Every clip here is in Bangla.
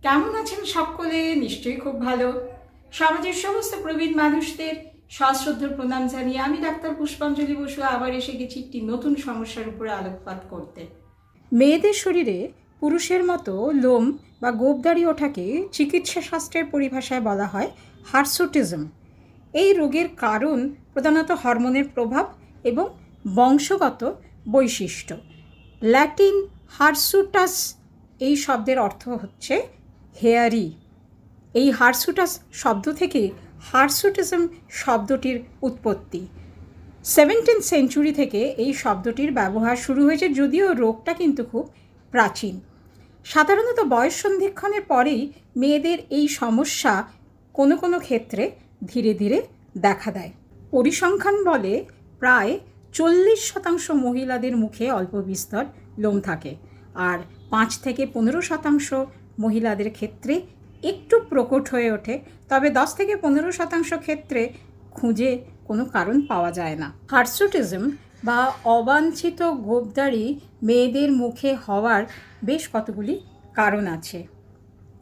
কেমন আছেন সকলে? নিশ্চয়ই খুব ভালো। সমাজের সমস্ত প্রবীণ মানুষদের সশ্রদ্ধ প্রণাম জানিয়ে আমি ডাক্তার পুষ্পাঞ্জলি বসু আবার এসে গেছি একটি নতুন সমস্যার উপরে আলোকপাত করতে। মেয়েদের শরীরে পুরুষের মতো লোম বা গোঁপদাড়ি ওঠাকে চিকিৎসা শাস্ত্রের পরিভাষায় বলা হয় হার্সুটিজম। এই রোগের কারণ প্রধানত হরমোনের প্রভাব এবং বংশগত বৈশিষ্ট্য। ল্যাটিন হার্সুটাস এই শব্দের অর্থ হচ্ছে হেয়ারি। এই হার্সুটাস শব্দ থেকে হার্সুটিজম শব্দটির উৎপত্তি। 17th সেঞ্চুরি থেকে এই শব্দটির ব্যবহার শুরু হয়েছে, যদিও রোগটা কিন্তু খুব প্রাচীন। সাধারণত বয়স সন্ধিক্ষণের পরেই মেয়েদের এই সমস্যা কোনো কোনো ক্ষেত্রে ধীরে ধীরে দেখা দেয়। পরিসংখ্যান বলে প্রায় 40% মহিলাদের মুখে অল্প বিস্তর লোম থাকে, আর 5 থেকে 15% মহিলাদের ক্ষেত্রে একটু প্রকট হয়ে ওঠে, তবে 10 থেকে 15% ক্ষেত্রে খুঁজে কোনো কারণ পাওয়া যায় না। হার্সুটিজম বা অবাঞ্ছিত গোঁপদাড়ি মেয়েদের মুখে হওয়ার বেশ কতগুলি কারণ আছে।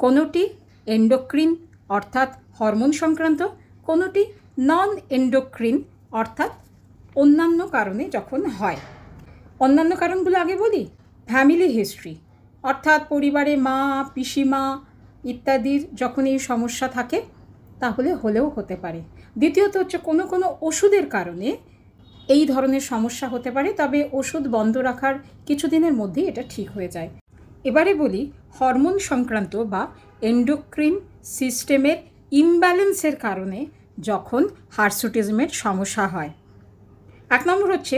কোনোটি এন্ডোক্রিন অর্থাৎ হরমোন সংক্রান্ত, কোনোটি নন এন্ডোক্রিন অর্থাৎ অন্যান্য কারণে যখন হয়। অন্যান্য কারণগুলো আগে বলি। ফ্যামিলি হিস্ট্রি অর্থাৎ পরিবারে মা, পিসিমা ইত্যাদির যখন এই সমস্যা থাকে তাহলে হলেও হতে পারে। দ্বিতীয়ত হচ্ছে কোনো কোনো ওষুধের কারণে এই ধরনের সমস্যা হতে পারে, তবে ওষুধ বন্ধ রাখার কিছুদিনের মধ্যেই এটা ঠিক হয়ে যায়। এবারে বলি হরমোন সংক্রান্ত বা এন্ডোক্রিন সিস্টেমের ইমব্যালেন্সের কারণে যখন হার্সুটিজমের সমস্যা হয়। 1 নম্বর হচ্ছে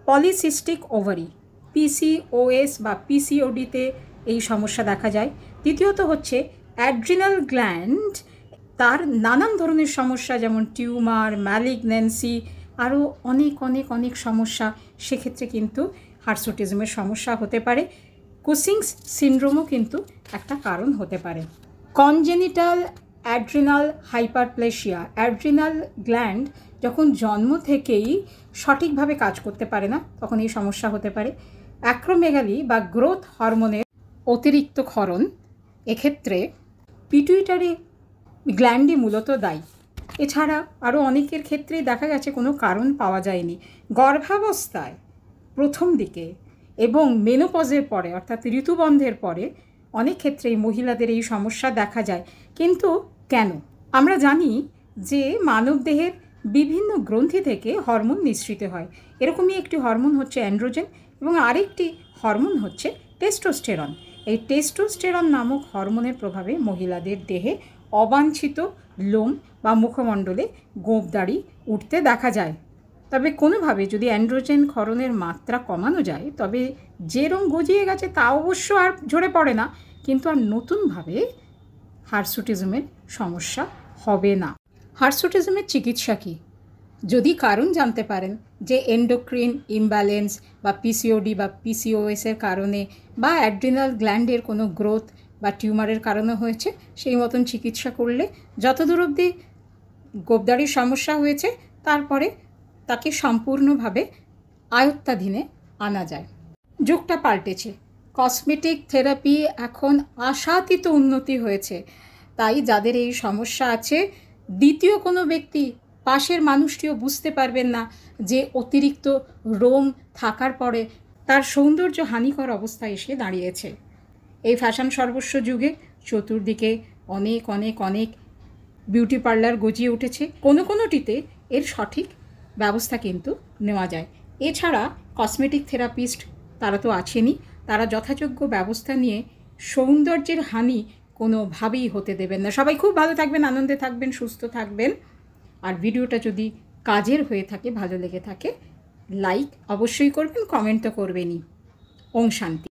পলিসিস্টিক ওভারি, পিসিওএস বা পিসিওডিতে এই সমস্যা দেখা যায়। দ্বিতীয়ত হচ্ছে অ্যাড্রিনাল গ্ল্যান্ড, তার নানান ধরনের সমস্যা যেমন টিউমার, ম্যালিগন্যান্সি, আরও অনেক অনেক অনেক সমস্যা, সেক্ষেত্রে কিন্তু হার্সুটিজমের সমস্যা হতে পারে। কুসিংস সিনড্রোমও কিন্তু একটা কারণ হতে পারে। Congenital adrenal hyperplasia, adrenal gland যখন জন্ম থেকেই সঠিকভাবে কাজ করতে পারে না তখন এই সমস্যা হতে পারে। অ্যাক্রোমেগালি বা গ্রোথ হরমোনের অতিরিক্ত ক্ষরণ, এক্ষেত্রে পিটুইটারি গ্ল্যান্ডই মূলত দায়ী। এছাড়া আরও অনেকের ক্ষেত্রেই দেখা গেছে কোনো কারণ পাওয়া যায়নি। গর্ভাবস্থায় প্রথম দিকে এবং মেনোপজের পরে অর্থাৎ ঋতুবন্ধের পরে অনেক ক্ষেত্রেই মহিলাদের এই সমস্যা দেখা যায়। কিন্তু কেন? আমরা জানি যে মানবদেহের বিভিন্ন গ্রন্থি থেকে হরমোন নিঃসৃত হয়। এরকমই একটি হরমোন হচ্ছে অ্যান্ড্রোজেন এবং আরেকটি হরমোন হচ্ছে টেস্টোস্টেরন। এই টেস্টোস্টেরন নামক হরমোনের প্রভাবে মহিলাদের দেহে অবাঞ্ছিত লোম বা মুখমণ্ডলে গোঁপদাড়ি উঠতে দেখা যায়। তবে কোনোভাবে যদি অ্যান্ড্রোজেন ক্ষরণের মাত্রা কমানো যায় তবে যে রং গজিয়ে গেছে তা অবশ্য আর ঝরে পড়ে না, কিন্তু আর নতুনভাবে হার্সুটিজমের সমস্যা হবে না। হার্সুটিজমের চিকিৎসা কী? যদি কারণ জানতে পারেন যে এন্ডোক্রিন ইমব্যালেন্স বা পিসিওডি বা পিসিওএসের কারণে বা অ্যাড্রিনাল গ্ল্যান্ডের কোনো গ্রোথ বা টিউমারের কারণে হয়েছে, সেই মতন চিকিৎসা করলে যতদূর অবধি গোঁপদাড়ির সমস্যা হয়েছে তারপরে তাকে সম্পূর্ণভাবে আয়ত্তাধীনে আনা যায়। যুগটা পাল্টেছে, কসমেটিক থেরাপি এখন আশাতীত উন্নতি হয়েছে। তাই যাদের এই সমস্যা আছে, দ্বিতীয় কোনো ব্যক্তি পাশের মানুষটিও বুঝতে পারবেন না যে অতিরিক্ত রোম থাকার পরে তার সৌন্দর্য হানিকর অবস্থায় এসে দাঁড়িয়েছে। এই ফ্যাশন সর্বস্ব যুগে চতুর্দিকে অনেক অনেক অনেক বিউটি পার্লার গজিয়ে উঠেছে। কোনো কোনোটিতে এর সঠিক ব্যবস্থা কিন্তু নেওয়া যায়। এছাড়া কসমেটিক থেরাপিস্ট তারা তো আছেনই, তারা যথাযোগ্য ব্যবস্থা নিয়ে সৌন্দর্যের হানি কোনোভাবেই হতে দেবেন না। সবাই খুব ভালো থাকবেন, আনন্দে থাকবেন, সুস্থ থাকবেন। আর ভিডিওটা যদি কাজের হয়ে থাকে, ভালো লেগে থাকে, লাইক অবশ্যই করবেন, কমেন্ট তো করবেনই। ওম শান্তি।